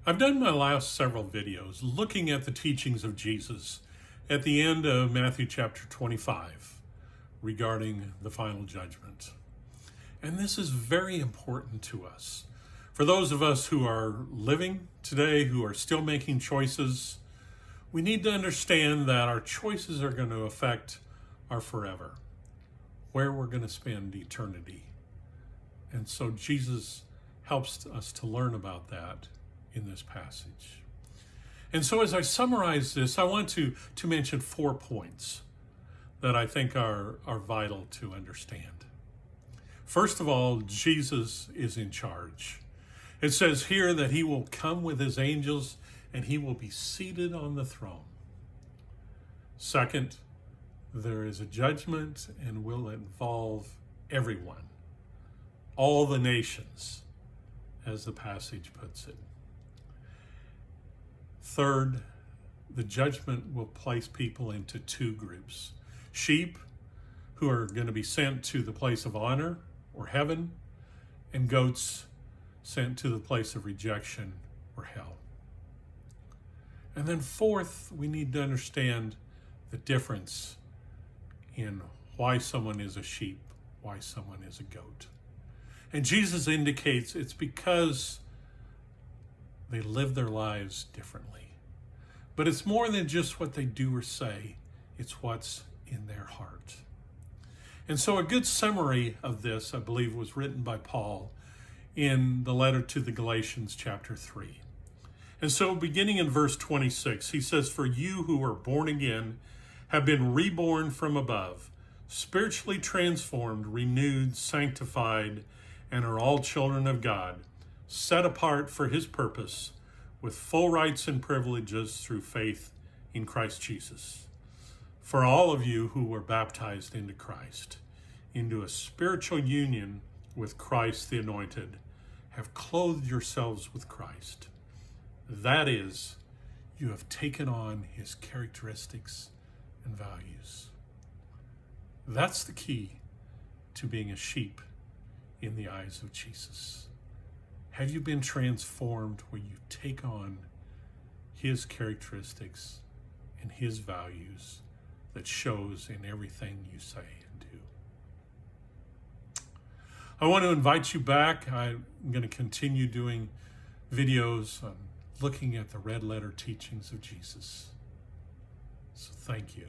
I've done my last several videos looking at the teachings of Jesus at the end of Matthew chapter 25 regarding the final judgment. And this is very important to us. For those of us who are living today, who are still making choices, we need to understand that our choices are going to affect our forever, where we're going to spend eternity. And so Jesus helps us to learn about that in this passage. And so as I summarize this, I want to mention 4 points that I think are vital to understand. First of all, Jesus is in charge. It says here that he will come with his angels and he will be seated on the throne. Second, there is a judgment and will involve everyone, all the nations, as the passage puts it. Third, the judgment will place people into 2 groups. Sheep, who are going to be sent to the place of honor or heaven, and goats sent to the place of rejection or hell. And then fourth, we need to understand the difference in why someone is a sheep, why someone is a goat. And Jesus indicates it's because they live their lives differently. But it's more than just what they do or say, it's what's in their heart. And so a good summary of this, I believe, was written by Paul in the letter to the Galatians chapter 3. And so beginning in verse 26, he says, "For you who are born again have been reborn from above, spiritually transformed, renewed, sanctified, and are all children of God, set apart for his purpose, with full rights and privileges through faith in Christ Jesus. For all of you who were baptized into Christ, into a spiritual union with Christ the Anointed, have clothed yourselves with Christ. That is, you have taken on his characteristics and values." That's the key to being a sheep in the eyes of Jesus. Have you been transformed where you take on his characteristics and his values that shows in everything you say and do? I want to invite you back. I'm going to continue doing videos on looking at the red letter teachings of Jesus. So thank you.